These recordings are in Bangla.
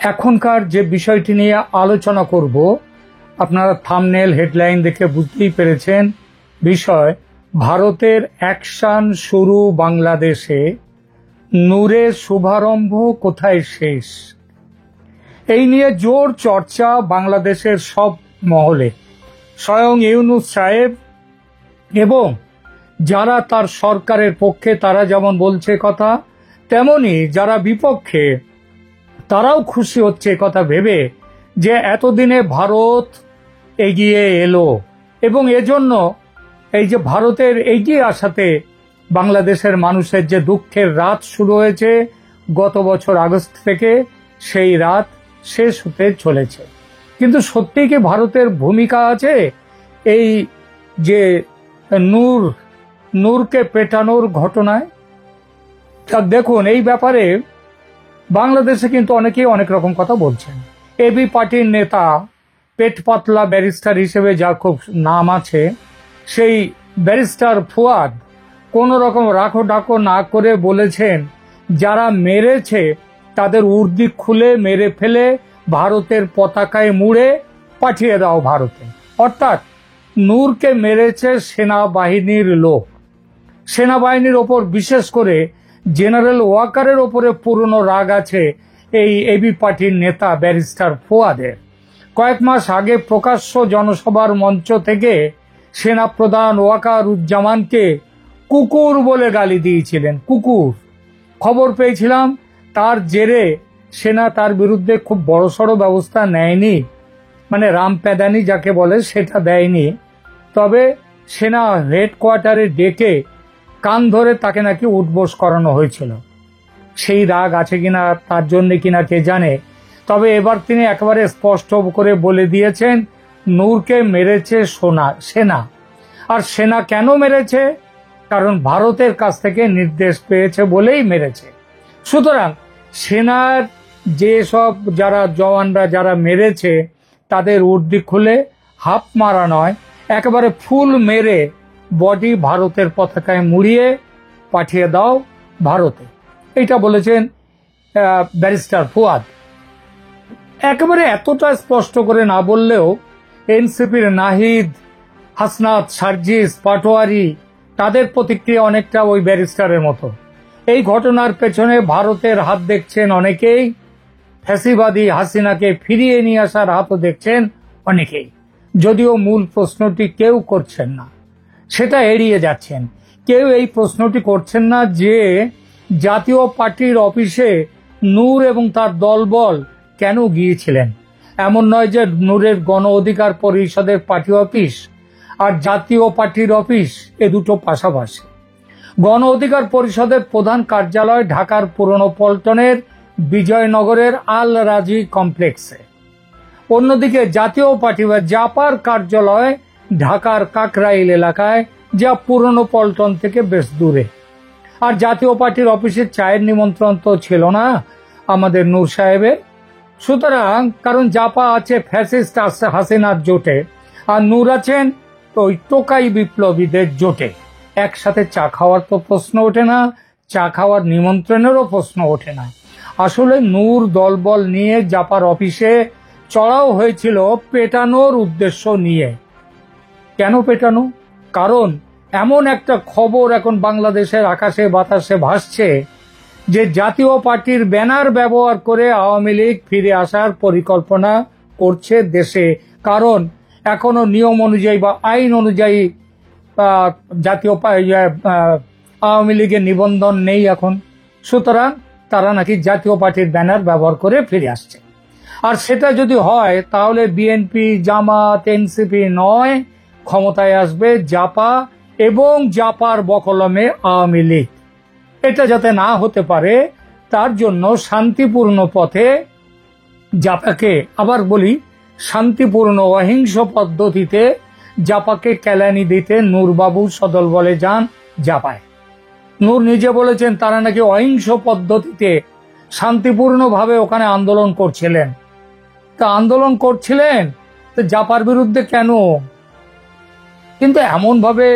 এখনকার যে বিষয়টি নিয়ে আলোচনা করব, আপনারা থাম্বনেল হেডলাইন দেখে বুঝতেই পেরেছেন। বিষয় ভারতের অ্যাকশন শুরু বাংলাদেশে, নূরের শুভারম্ভ কোথায় শেষ। এই নিয়ে জোর চর্চা বাংলাদেশের সব মহলে। স্বয়ং ইউনূস সাহেব এবং যারা তার সরকারের পক্ষে তারা যেমন বলছে কথা, তেমনি যারা বিপক্ষে তারাও খুশি হচ্ছে কথা ভেবে যে এতদিনে ভারত এগিয়ে এলো, এবং এজন্য এই যে ভারতের এগিয়ে আসাতে বাংলাদেশের মানুষের যে দুঃখের রাত শুরু হয়েছে গত বছর আগস্ট থেকে, সেই রাত শেষ হতে চলেছে। কিন্তু সত্যি কি ভারতের ভূমিকা আছে এই যে নূরকে পেটানোর ঘটনায়? দেখুন, এই ব্যাপারে বাংলাদেশে কিন্তু অনেকেই অনেক রকম কথা বলছেন। এবি পার্টির নেতা, পেট পাতলা ব্যারিস্টার হিসেবে যার খুব নাম আছে, সেই ব্যারিস্টার ফুয়াদ কোনো রকম রাখো ডাকো না করে বলেছেন যারা মেরেছে তাদের উর্দি খুলে মেরে ফেলে ভারতের পতাকায় মুড়ে পাঠিয়ে দাও ভারতে। অর্থাৎ নূরকে মেরেছে সেনাবাহিনীর লোক। সেনাবাহিনীর ওপর বিশেষ করে জেনারেল ওয়াকারের ওপরে পুরনো রাগ আছে এই এবি পার্টির নেতা ব্যারিস্টার ফুয়াদের। কয়েক মাস আগে প্রকাশ্য জনসভার মঞ্চ থেকে সেনাপ্রধান ওয়াকারুজ্জামানকে কুকুর বলে গালি দিয়েছিলেন। কুকুর। খবর পেয়েছিলাম তার জেরে সেনা তার বিরুদ্ধে খুব বড়সড় ব্যবস্থা নেয়নি, মানে রামপ্যাদানি যাকে বলে সেটা দেয়নি। তবে সেনা হেডকোয়ার্টারে ডেকে কান ধরে তাকে নাকি উঠবোস করানো হয়েছিল। সেই রাগ আছে কিনা, তার জন্য কিনা কে জানে। তবে এবার তিনি একেবারে স্পষ্ট করে বলে দিয়েছেন নূরকে মেরেছে সেনা। আর সেনা কেন মেরেছে? কারণ ভারতের কাছ থেকে নির্দেশ পেয়েছে বলেই মেরেছে। সুতরাং সেনার যেসব যারা জওয়ানরা যারা মেরেছে তাদের উর্দি খুলে হাফ মারা নয়, একেবারে ফুল মেরে বডি ভারতের পতাকায় মুড়িয়ে পাঠিয়ে দাও ভারতে। এটা বলেছেন ব্যারিস্টার ফুয়াদ। একেবারে এতটা স্পষ্ট করে না বললেও এনসিপির নাহিদ, হাসনাত, সার্জিস, পাটোয়ারি তাদের প্রতিক্রিয়া অনেকটা ওই ব্যারিস্টারের মতো। এই ঘটনার পেছনে ভারতের হাত দেখছেন অনেকেই, ফ্যাসিবাদী হাসিনাকে ফিরিয়ে নিয়ে আসার হাতও দেখছেন অনেকেই। যদিও মূল প্রশ্নটি কেউ করছেন না, সেটা এড়িয়ে যাচ্ছেন। কেউ এই প্রশ্নটি করছেন না যে জাতীয় পার্টির অফিসে নূর এবং তার দলবল কেন গিয়েছিলেন। এমন নয় যে নূরের গণ অধিকার পরিষদের পার্টি অফিস আর জাতীয় পার্টির অফিস এ দুটো পাশাপাশি। গণ অধিকার পরিষদের প্রধান কার্যালয় ঢাকার পুরনো পল্টনের বিজয়নগরের আল রাজি কমপ্লেক্সে। অন্যদিকে জাতীয় পার্টি বা জাপার কার্যালয় ঢাকার কাকরাইল এলাকায়, যা পুরনো পল্টন থেকে বেশ দূরে। আর জাতীয় পার্টির অফিসের চায়ের নিমন্ত্রণ তো ছিল না আমাদের নূর সাহেবের। সুতরাং কারণ জাপা আছে ফ্যাসিস্ট হাসিনার জোটে, আর নূর আছেন ওই টোকাই বিপ্লবীদের জোটে। একসাথে চা খাওয়ার তো প্রশ্ন ওঠে না, চা খাওয়ার নিমন্ত্রণেরও প্রশ্ন ওঠে না। আসলে নূর দলবল নিয়ে জাপার অফিসে চড়াও হয়েছিল পেটানোর উদ্দেশ্য নিয়ে। কেন পেটানো? কারণ এমন একটা খবর এখন বাংলাদেশের আকাশে বাতাসে ভাসছে যে জাতীয় পার্টির ব্যানার ব্যবহার করে আওয়ামী লীগ ফিরে আসার পরিকল্পনা করছে দেশে। কারণ এখনো নিয়ম অনুযায়ী বা আইন অনুযায়ী জাতীয় আওয়ামী লীগের নিবন্ধন নেই এখন। সুতরাং তারা নাকি জাতীয় পার্টির ব্যানার ব্যবহার করে ফিরে আসছে। আর সেটা যদি হয় তাহলে বিএনপি, জামাত, এনসিপি নয়, ক্ষমতায় আসবে জাপা এবং জাপার বকলমে আওয়ামী লীগ। এটা যাতে না হতে পারে তার জন্য শান্তিপূর্ণ পথে জাপাকে, আবার বলি শান্তিপূর্ণ অহিংস পদ্ধতিতে জাপাকে কেলানি দিতে নূরবাবু সদল বলে যান জাপায়। নূর নিজে বলেছেন তারা নাকি অহিংস পদ্ধতিতে শান্তিপূর্ণভাবে ওখানে আন্দোলন করছিলেন। তা আন্দোলন করছিলেন তো জাপার বিরুদ্ধে কেন? কিন্তু এমন ভাবে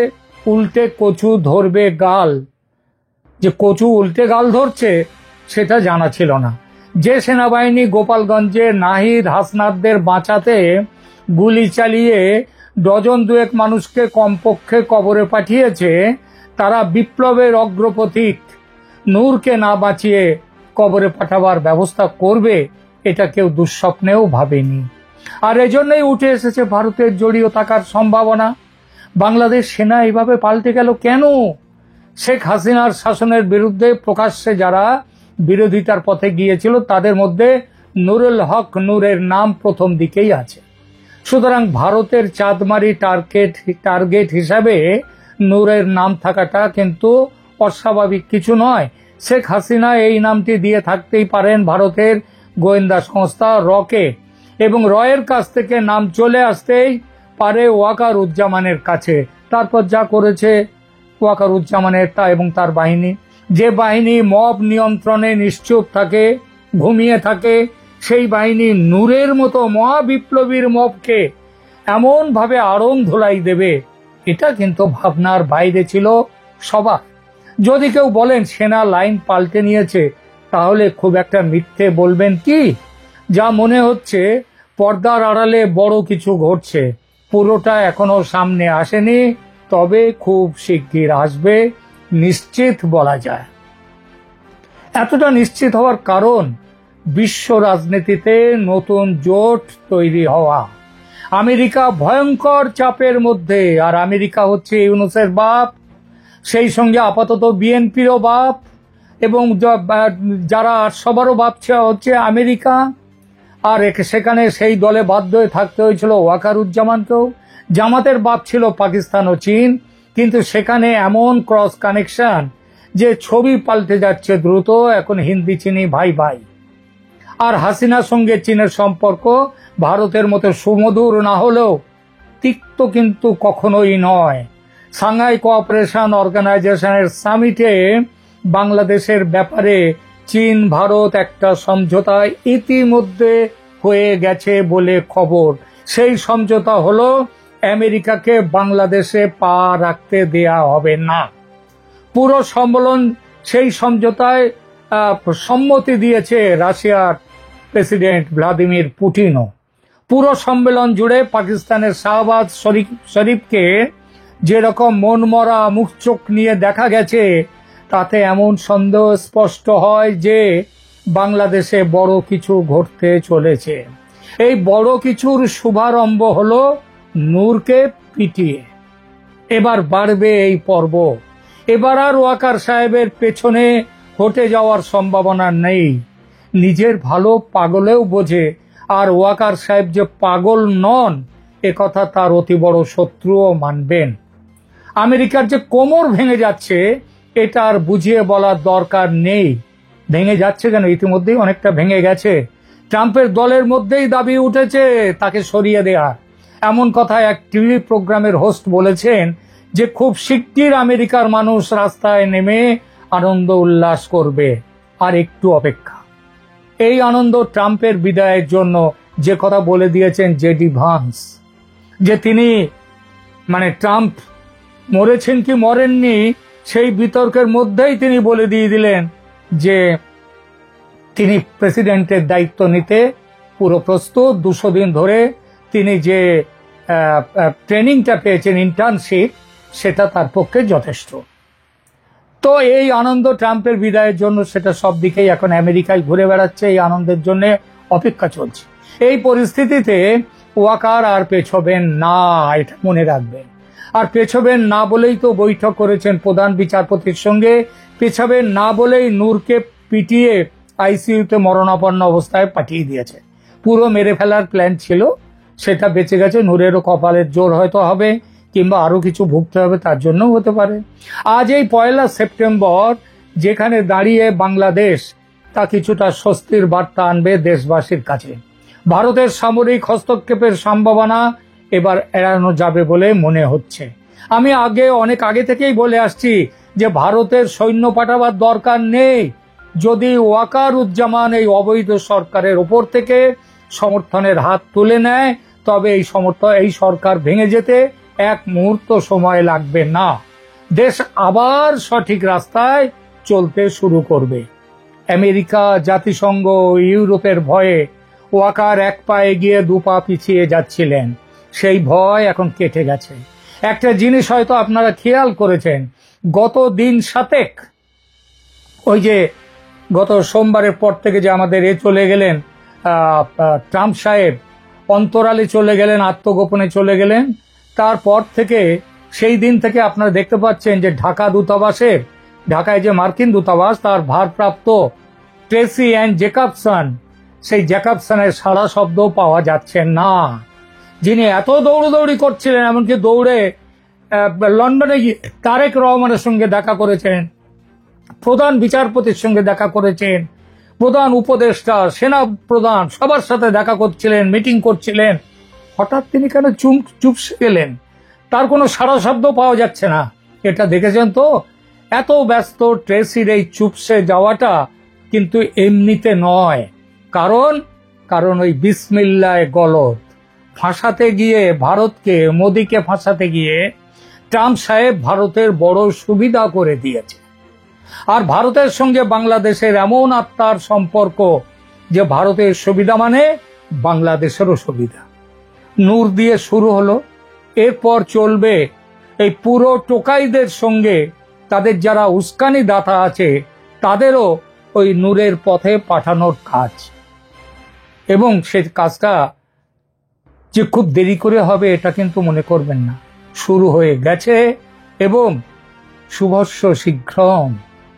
উল্টে কচু ধরবে গাল, যে কচু উল্টে গাল ধরছে সেটা জানা ছিল না। যে সেনাবাহিনী গোপালগঞ্জে নাহিদ হাসনাতদের বাঁচাতে গুলি চালিয়ে ডজন দুয়েক মানুষকে কমপক্ষে কবরে পাঠিয়েছে, তারা বিপ্লবের অগ্রপথিক নূরকে না বাঁচিয়ে কবরে পাঠাবার ব্যবস্থা করবে, এটা কেউ দুঃস্বপ্নেও ভাবেনি। আর এজন্যই উঠে এসেছে ভারতের জড়িয়ে থাকার সম্ভাবনা। বাংলাদেশ সেনা এইভাবে পাল্টে গেল কেন? শেখ হাসিনার শাসনের বিরুদ্ধে প্রকাশ্যে যারা বিরোধিতার পথে গিয়েছিল তাদের মধ্যে নুরুল হক নূরের নাম প্রথম দিকেই আছে। সুতরাং ভারতের চাঁদমারি টার্গেট হিসাবে নূরের নাম থাকাটা কিন্তু অস্বাভাবিক কিছু নয়। শেখ হাসিনা এই নামটি দিয়ে থাকতেই পারেন ভারতের গোয়েন্দা সংস্থা রকে, এবং রয়ের কাছ থেকে নাম চলে আসতেই পারে ওয়াকারুজ্জামানের কাছে। তারপর যা করেছে ওয়াকারুজ্জামানের তা এবং তার বাহিনী, যে বাহিনী মব নিয়ন্ত্রণে নিশ্চুপ থাকে, ঘুমিয়ে থাকে, সেই বাহিনী নূরের মতো মহাবিপ্লবীর মবকে এমন ভাবে আড়ং ধোলাই দেবে, এটা কিন্তু ভাবনার বাইরে ছিল সবার। যদি কেউ বলেন সেনা লাইন পাল্টে নিয়েছে, তাহলে খুব একটা মিথ্যে বলবেন কি? যা মনে হচ্ছে পর্দার আড়ালে বড় কিছু ঘটছে, পুরোটা এখনো সামনে আসেনি, তবে খুব শিগগির আসবে, নিশ্চিত বলা যায়। এতটা নিশ্চিত হওয়ার কারণ বিশ্ব রাজনীতিতে নতুন জোট তৈরি হওয়া। আমেরিকা ভয়ঙ্কর চাপের মধ্যে, আর আমেরিকা হচ্ছে ইউনূসের বাপ, সেই সঙ্গে আপাতত বিএনপিরও বাপ, এবং যারা সবারও বাপ হচ্ছে আমেরিকা। আর সেখানে সেই দলে বাধ্য হয়ে থাকতে হয়েছিল ওয়াকারুজ্জামানকেও। জামাতের বাপ ছিল পাকিস্তান ও চীন, কিন্তু সেখানে এমন ক্রস কানেকশন যে ছবি পাল্টে যাচ্ছে দ্রুত, এখন হিন্দি চিনি ভাই ভাই। আর হাসিনার সঙ্গে চীনের সম্পর্ক ভারতের মতো সুমধুর না হলেও তিক্ত কিন্তু কখনোই নয়। সাংহাই কোঅপারেশন অর্গানাইজেশনের সামিটে বাংলাদেশের ব্যাপারে চীন ভারত একটা সমঝোতা ইতিমধ্যে হয়ে গেছে বলে খবর। সেই সমঝোতা হলো আমেরিকাকে বাংলাদেশে পা রাখতে দেয়া হবে না। পুরো সম্মেলন সেই সমঝোতায় সম্মতি দিয়েছে রাশিয়ার প্রেসিডেন্ট ভ্লাদিমির পুতিনও। পুরো সম্মেলন জুড়ে পাকিস্তানের শাহবাজ শরীফকে যেরকম মনমরা মুখ চোখ নিয়ে দেখা গেছে, তাতে এমন সন্দেহ স্পষ্ট হয় যে বাংলাদেশে বড় কিছু ঘটতে চলেছে। এই বড় কিছুর শুভারম্ভ হলো নূরকে পিটিয়ে। এবার বাড়বে এই পর্ব। এবার আর ওয়াকার সাহেবের পেছনে হটে যাওয়ার সম্ভাবনা নেই। নিজের ভালো পাগলেও বোঝে, আর ওয়াকার সাহেব যে পাগল নন এ কথা তার অতি বড় শত্রুও মানবেন। আমেরিকার যে কোমর ভেঙে যাচ্ছে এটা আর বুঝিয়ে বলার দরকার নেই। ভেঙে যাচ্ছে কেন, ইতিমধ্যেই অনেকটা ভেঙে গেছে। ট্রাম্পের দলের মধ্যেই দাবি উঠেছে তাকে সরিয়ে দেয়া। এমন কথা এক টিভি প্রোগ্রামের হোস্ট বলেছেন যে খুব শিগগির আমেরিকার মানুষ রাস্তায় নেমে আনন্দ উল্লাস করবে। আর একটু অপেক্ষা। এই আনন্দ ট্রাম্পের বিদায়ের জন্য যে কথা বলে দিয়েছেন জেডি ভান্স, যে তিনি ট্রাম্প মরেছেন কি মরেননি সেই বিতর্কের মধ্যেই তিনি বলে দিয়ে দিলেন যে তিনি প্রেসিডেন্টের দায়িত্ব নিতে পুরো প্রস্তুত। 200 দিন ধরে তিনি যে ট্রেনিংটা পেয়েছেন, ইন্টার্নশিপ, সেটা তার পক্ষে যথেষ্ট। তো এই আনন্দ ট্রাম্পের বিদায়ের জন্য সেটা সব দিকেই এখন আমেরিকায় ঘুরে বেড়াচ্ছে। এই আনন্দের জন্য অপেক্ষা চলছে। এই পরিস্থিতিতে ওয়াকার আর পেছবেন না, এটা মনে রাখবেন। আর পেছবেন না বলেই তো বৈঠক করেছেন প্রধান বিচারপতির সঙ্গে। পেছবেন না বলেই নূরকে পিটিয়ে আইসিইউতে মরণাপন্ন অবস্থায় পাঠিয়ে দিয়েছে। পুরো মেরে ফেলার প্ল্যান ছিল, সেটা বেঁচে গেছে। নূরেরও কপালের জোর হয়তো হবে, কিংবা আরো কিছু ভুগতে হবে, তার জন্যও হতে পারে। আজ এই 1 সেপ্টেম্বর যেখানে দাঁড়িয়ে বাংলাদেশ, তা কিছুটা স্বস্তির বার্তা আনবে দেশবাসীর কাছে। ভারতের সামরিক হস্তক্ষেপের সম্ভাবনা এবার এড়ানো যাবে বলে মনে হচ্ছে। আমি অনেক আগে থেকেই বলে আসছি যে ভারতের সৈন্য পাঠাবার দরকার নেই। যদি ওয়াকারুজ্জামান এই অবৈধ সরকারের ওপর থেকে সমর্থনের হাত তুলে নেয়, তবে এই সরকার ভেঙে যেতে এক মুহূর্ত সময় লাগবে না। দেশ আবার সঠিক রাস্তায় চলতে শুরু করবে। আমেরিকা, জাতিসংঘ, ইউরোপের ভয়ে ওয়াকার এক পা এগিয়ে দু পা পিছিয়ে যাচ্ছিলেন। সেই ভয় এখন কেটে গেছে। একটা জিনিস হয়তো আপনারা খেয়াল করেছেন, গত দিন সাতেক, ওই যে গত সোমবারের পর থেকে যে আমাদের চলে গেলেন ট্রাম্প সাহেব, অন্তরালে চলে গেলেন, আত্মগোপনে চলে গেলেন, তারপর থেকে সেই দিন থেকে আপনারা দেখতে পাচ্ছেন যে ঢাকায় যে মার্কিন দূতাবাস, তার ভারপ্রাপ্ত ট্রেসি অ্যান্ড জেকবসন, সেই জেকবসনের সাড়া শব্দ পাওয়া যাচ্ছে না। যিনি এত দৌড়দৌড়ি করছিলেন, এমনকি দৌড়ে লন্ডনে গিয়ে তারেক রহমানের সঙ্গে দেখা করেছেন, প্রধান বিচারপতির সঙ্গে দেখা করেছেন, প্রধান উপদেষ্টা, সেনা প্রধান, সবার সাথে দেখা করছিলেন, মিটিং করছিলেন, হঠাৎ তিনি কেন চুপসে গেলেন? তার কোনো সাড়া শব্দ পাওয়া যাচ্ছে না। এটা দেখেছেন তো? এত ব্যস্ত ট্রেসির এই চুপসে যাওয়াটা কিন্তু এমনিতে নয়। কারণ ওই বিসমিল্লায় গলত ফাঁসাতে গিয়ে, ভারতকে, মোদিকে ফাঁসাতে গিয়ে ট্রাম্প সাহেব ভারতের বড় সুবিধা করে দিয়েছে। আর ভারতের সঙ্গে বাংলাদেশের এমন আত্মার সম্পর্ক যে ভারতের সুবিধা মানে বাংলাদেশেরও সুবিধা। নূর দিয়ে শুরু হলো, এরপর চলবে এই পুরো টোকাইদের সঙ্গে তাদের যারা উস্কানি দাতা আছে তাদেরও ওই নূরের পথে পাঠানোর কাজ। এবং সেই কাজটা যে খুব দেরি করে হবে এটা কিন্তু মনে করবেন না, শুরু হয়ে গেছে এবং শুভস্য শীঘ্রম,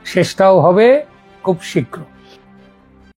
শেষটাও হবে খুব শীঘ্র।